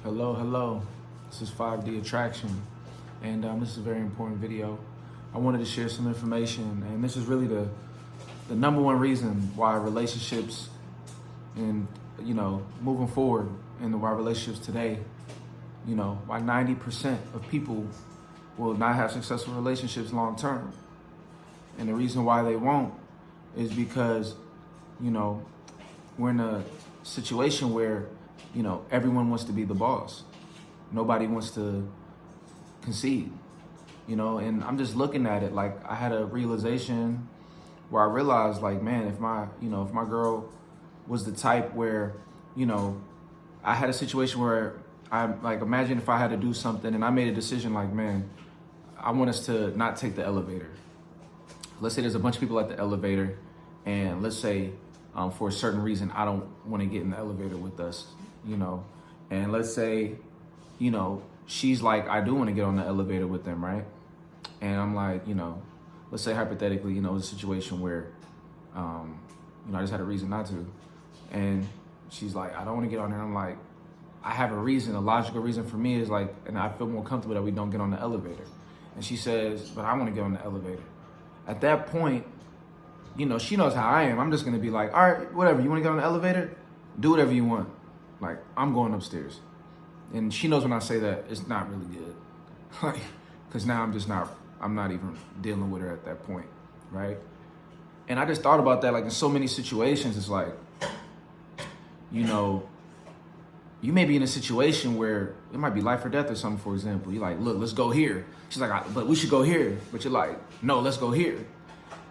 Hello, hello. This is 5D Attraction, and this is a very important video. I wanted to share some information, and this is really the number one reason why relationships and moving forward in why relationships today, why 90% of people will not have successful relationships long term, and the reason why they won't is because we're in a situation where everyone wants to be the boss. Nobody wants to concede, and I'm just looking at it like I had a realization where I realized like, man, if my girl was the type where, I had a situation where I like, imagine if I had to do something and I made a decision like, man, I want us to not take the elevator. Let's say there's a bunch of people at the elevator, and let's say for a certain reason, I don't want to get in the elevator with us, and let's say, she's like, I do want to get on the elevator with them, right? And I'm like, let's say hypothetically, it's a situation where, I just had a reason not to. And she's like, I don't want to get on there. I'm like, I have a reason, a logical reason for me is like, and I feel more comfortable that we don't get on the elevator. And she says, but I want to get on the elevator. At that point, she knows how I am. I'm just going to be like, all right, whatever. You want to get on the elevator? Do whatever you want. Like, I'm going upstairs. And she knows when I say that, it's not really good. Like, because now I'm not even dealing with her at that point, right? And I just thought about that, like in so many situations, it's like, you may be in a situation where it might be life or death or something, for example. You're like, look, let's go here. She's like, but we should go here. But you're like, no, let's go here.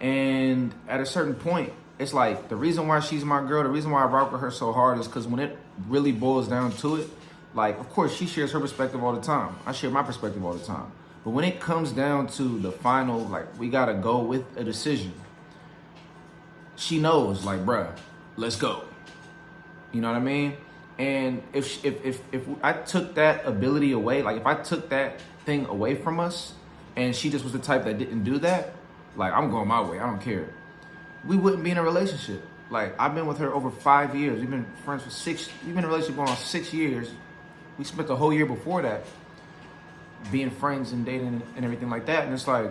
And at a certain point, it's like the reason why she's my girl, the reason why I rock with her so hard is because when it really boils down to it, like, of course, she shares her perspective all the time. I share my perspective all the time. But when it comes down to the final, like, we got to go with a decision, she knows, like, bruh, let's go. You know what I mean? And if I took that ability away, like if I took that thing away from us and she just was the type that didn't do that, like, I'm going my way, I don't care, we wouldn't be in a relationship. Like, I've been with her over 5 years. We've been friends for 6, we've been in a relationship going on 6 years. We spent the whole year before that being friends and dating and everything like that. And it's like,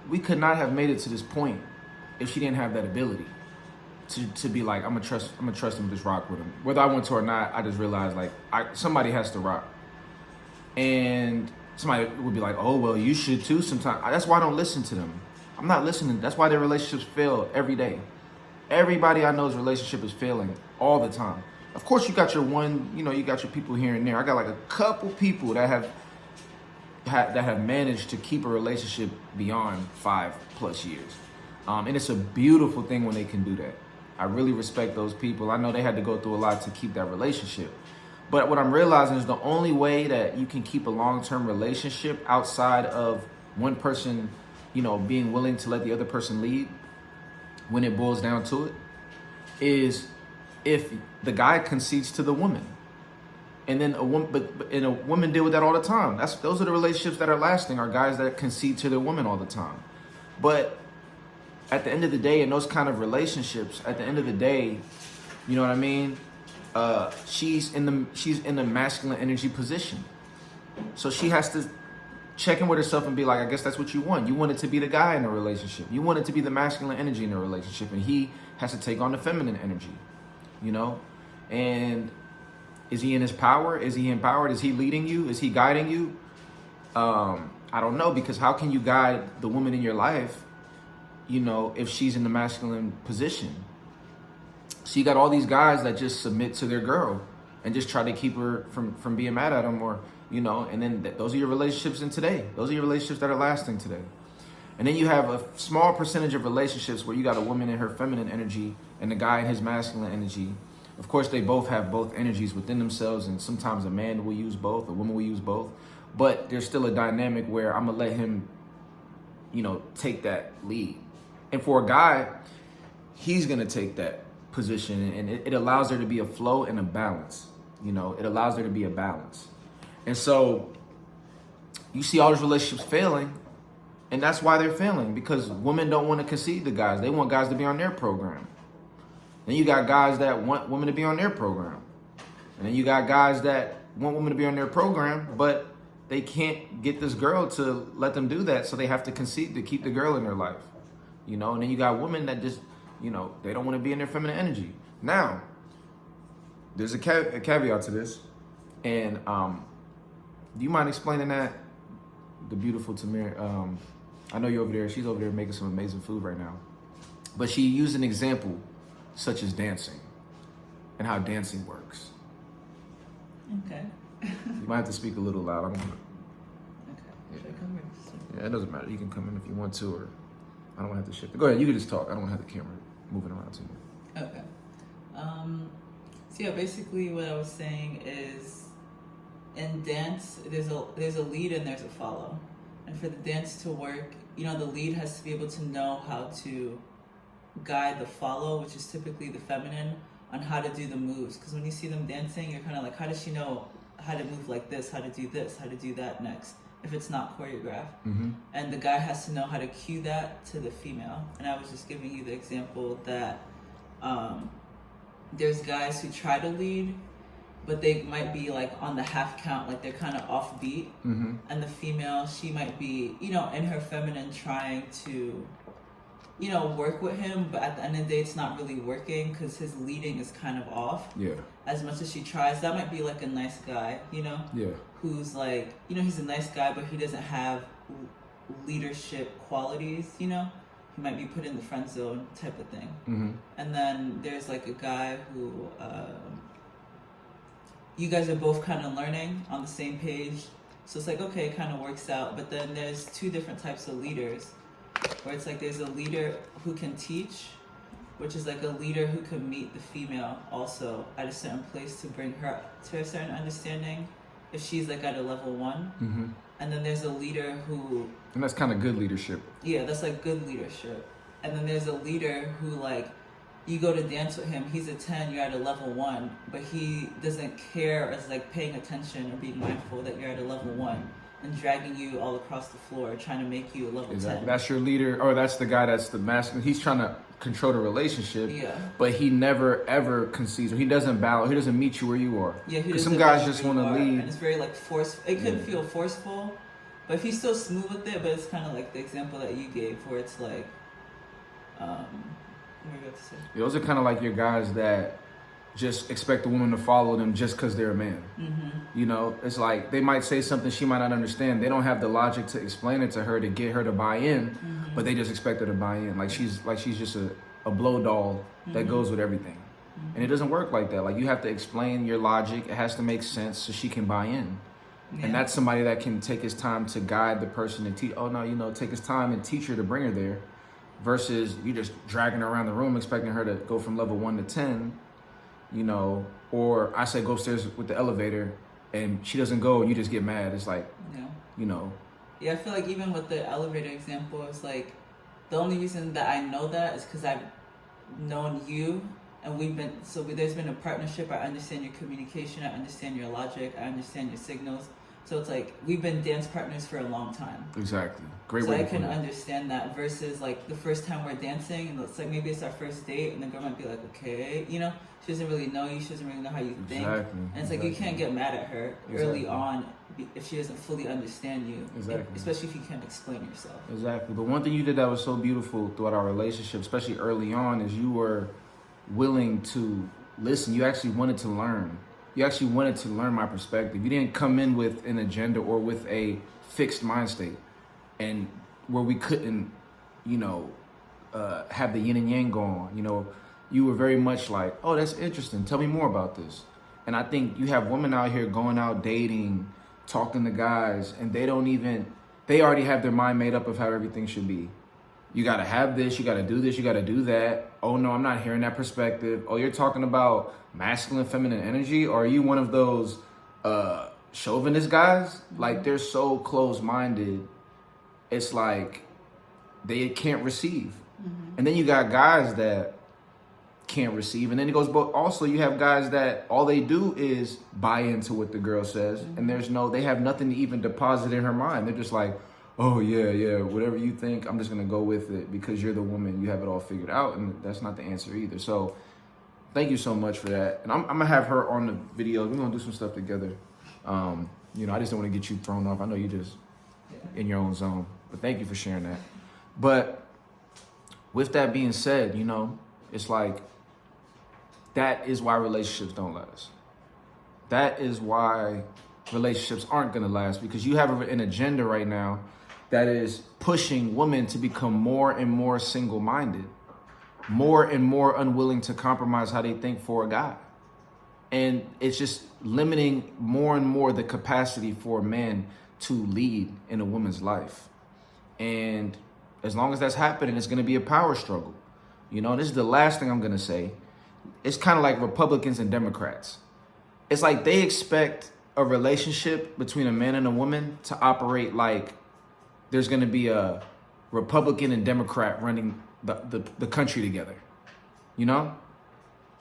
we could not have made it to this point if she didn't have that ability to be like, I'm gonna trust him, just rock with him. Whether I want to or not, I just realized like somebody has to rock. And somebody would be like, oh, well, you should too sometimes. That's why I don't listen to them. I'm not listening. That's why their relationships fail every day. Everybody I know's relationship is failing all the time. Of course, you got your one, you got your people here and there. I got like a couple people that have managed to keep a relationship beyond 5+ years. And it's a beautiful thing when they can do that. I really respect those people. I know they had to go through a lot to keep that relationship. But what I'm realizing is the only way that you can keep a long-term relationship outside of one person, being willing to let the other person lead when it boils down to it, is if the guy concedes to the woman. And then a woman deal with that all the time. Those are the relationships that are lasting, are guys that concede to their woman all the time. But at the end of the day, in those kind of relationships, at the end of the day, you know what I mean? She's in the masculine energy position. So she has to check in with herself and be like, I guess that's what you want. You want it to be the guy in the relationship. You want it to be the masculine energy in the relationship. And he has to take on the feminine energy, And is he in his power? Is he empowered? Is he leading you? Is he guiding you? I don't know, because how can you guide the woman in your life, if she's in the masculine position? So you got all these guys that just submit to their girl and just try to keep her from being mad at them, or, and then those are your relationships in today. Those are your relationships that are lasting today. And then you have a small percentage of relationships where you got a woman in her feminine energy and a guy in his masculine energy. Of course, they both have both energies within themselves, and sometimes a man will use both, a woman will use both. But there's still a dynamic where I'm going to let him, take that lead. And for a guy, he's going to take that position, and it allows there to be a flow and a balance. It allows there to be a balance. And so you see all these relationships failing, and that's why they're failing, because women don't want to concede to guys. They want guys to be on their program. Then you got guys that want women to be on their program. And then you got guys that want women to be on their program, but they can't get this girl to let them do that, so they have to concede to keep the girl in their life. You know, and then you got women that just, you know, they don't want to be in their feminine energy. Now, there's a caveat to this, and do you mind explaining that? The beautiful Tamir, I know you're over there. She's over there making some amazing food right now, but she used an example such as dancing and how dancing works. Okay. You might have to speak a little loud. Okay. Should I come here? Yeah, it doesn't matter. You can come in if you want to, or I don't want to have to shift. Go ahead. You can just talk. I don't want to have the camera moving around too much. Okay. So yeah, basically what I was saying is, in dance, there's a lead and there's a follow, and for the dance to work, you know, the lead has to be able to know how to guide the follow, which is typically the feminine, on how to do the moves. Because when you see them dancing, you're kind of like, how does she know how to move like this, how to do this, how to do that next, if it's not choreographed? Mm-hmm. And the guy has to know how to cue that to the female. And I was just giving you the example that there's guys who try to lead, but they might be like on the half count, like they're kind of off beat. Mm-hmm. And the female, she might be, you know, in her feminine trying to, you know, work with him, but at the end of the day, it's not really working because his leading is kind of off. Yeah. As much as she tries, that might be like a nice guy, you know? Yeah. Who's like, you know, he's a nice guy, but he doesn't have leadership qualities, you know? He might be put in the friend zone type of thing. Mm-hmm. And then there's like a guy who, you guys are both kind of learning on the same page. So it's like, okay, it kind of works out. But then there's two different types of leaders, where it's like there's a leader who can teach, which is like a leader who can meet the female also at a certain place to bring her to a certain understanding if she's like at a level 1. Mm-hmm. And then there's a leader who, And that's kind of good leadership. yeah, that's like good leadership. And then there's a leader who, like, you go to dance with him, he's a 10, you're at a level 1, but he doesn't care or is like paying attention or being mindful that you're at a level 1 and dragging you all across the floor, trying to make you a level 10. That's your leader, or that's the guy that's the masculine. He's trying to control the relationship, Yeah. but he never ever concedes, or he doesn't bow, he doesn't meet you where you are. Yeah, because some guys just want to lead. And it's very like forceful. It could feel forceful, but if he's still smooth with it, but it's kind of like the example that you gave, where it's like, what were you about to say? Those are kind of like your guys that just expect a woman to follow them just because they're a man. Mm-hmm. You know, it's like they might say something she might not understand. They don't have the logic to explain it to her to get her to buy in, Mm-hmm. but they just expect her to buy in. Like she's just a blow doll that goes with everything. Mm-hmm. And it doesn't work like that. Like you have to explain your logic. It has to make sense so she can buy in. Yeah. And that's somebody that can take his time to guide the person and teach. Oh no, you know, take his time and teach her to bring her there, versus you just dragging her around the room expecting her to go from level 1 to 10. You know, or I say go upstairs with the elevator and she doesn't go and you just get mad. It's like, Yeah. you know. Yeah, I feel like even with the elevator example, it's like the only reason that I know that is because I've known you, and there's been a partnership. I understand your communication, I understand your logic, I understand your signals. So it's like we've been dance partners for a long time. Exactly. Great So way I to can put it. understand that versus like the first time we're dancing and it's like maybe it's our first date and the girl might be like, okay, you know, she doesn't really know you, she doesn't really know how you think. Exactly. And it's like you can't get mad at her early Exactly. on if she doesn't fully understand you. Exactly. Especially if you can't explain yourself. Exactly. But one thing you did that was so beautiful throughout our relationship, especially early on, is you were willing to listen. You actually wanted to learn. You actually wanted to learn my perspective. You didn't come in with an agenda or with a fixed mind state, and where we couldn't, you know, have the yin and yang go on. You know, you were very much like, oh, that's interesting. Tell me more about this. And I think you have women out here going out dating, talking to guys, and they already have their mind made up of how everything should be. You got to have this, you got to do this, you got to do that. Oh no, I'm not hearing that perspective. Oh, you're talking about masculine, feminine energy? Or are you one of those chauvinist guys? Like they're so close-minded. It's like they can't receive. Mm-hmm. And then you got guys that can't receive. And then it goes, but also you have guys that all they do is buy into what the girl says. Mm-hmm. And they have nothing to even deposit in her mind. They're just like, oh yeah, whatever you think, I'm just gonna go with it because you're the woman, you have it all figured out. And that's not the answer either. So thank you so much for that. And I'm gonna have her on the video. We're gonna do some stuff together. You know, I just don't want to get you thrown off. I know you just in your own zone, but thank you for sharing that. But with that being said, you know, it's like that is why relationships don't last. That is why relationships aren't gonna last, because you have an agenda right now that is pushing women to become more and more single-minded, more and more unwilling to compromise how they think for a guy. And it's just limiting more and more the capacity for a man to lead in a woman's life. And as long as that's happening, it's gonna be a power struggle. You know, this is the last thing I'm gonna say. It's kind of like Republicans and Democrats. It's like they expect a relationship between a man and a woman to operate like there's going to be a Republican and Democrat running the country together. You know,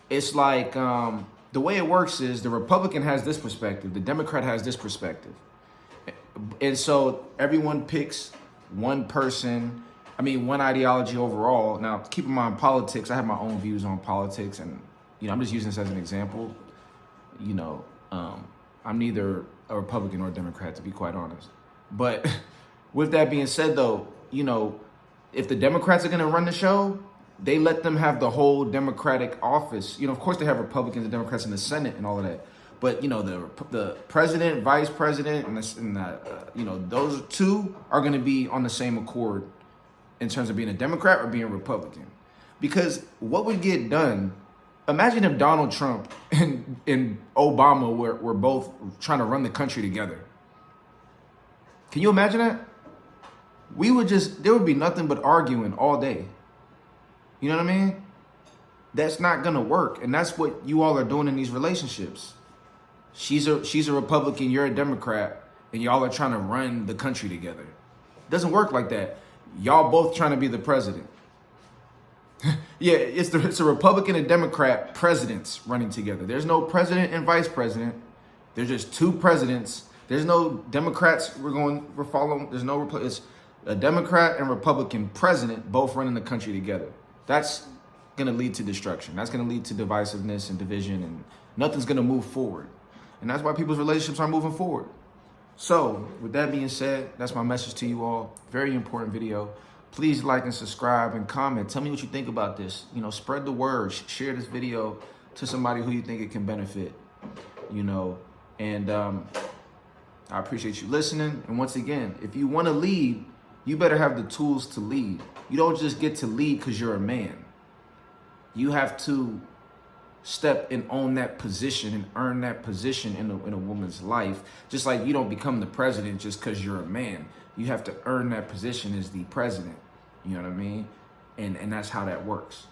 it's like the way it works is the Republican has this perspective, the Democrat has this perspective. And so everyone picks one person, one ideology overall. Now, keep in mind politics, I have my own views on politics, and, you know, I'm just using this as an example. You know, I'm neither a Republican or a Democrat, to be quite honest. But with that being said, though, you know, if the Democrats are going to run the show, they let them have the whole Democratic office. You know, of course, they have Republicans and Democrats in the Senate and all of that. But, you know, the president, vice president, and you know, those two are going to be on the same accord in terms of being a Democrat or being a Republican. Because what would get done, imagine if Donald Trump and Obama were both trying to run the country together. Can you imagine that? There would be nothing but arguing all day. You know what I mean? That's not gonna work. And that's what you all are doing in these relationships. She's a Republican, you're a Democrat, and y'all are trying to run the country together. It doesn't work like that. Y'all both trying to be the president. Yeah, it's a Republican and Democrat presidents running together. There's no president and vice president. There's just two presidents. There's no Democrats we're following. There's no, it's a Democrat and Republican president both running the country together. That's going to lead to destruction. That's going to lead to divisiveness and division, and nothing's going to move forward. And that's why people's relationships aren't moving forward. So with that being said, that's my message to you all. Very important video. Please like and subscribe and comment. Tell me what you think about this. You know, spread the word. Share this video to somebody who you think it can benefit. You know, and I appreciate you listening. And once again, if you want to lead, you better have the tools to lead. You don't just get to lead because you're a man. You have to step and own that position and earn that position in a woman's life. Just like you don't become the president just because you're a man. You have to earn that position as the president. You know what I mean? And that's how that works.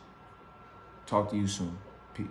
Talk to you soon. Peace.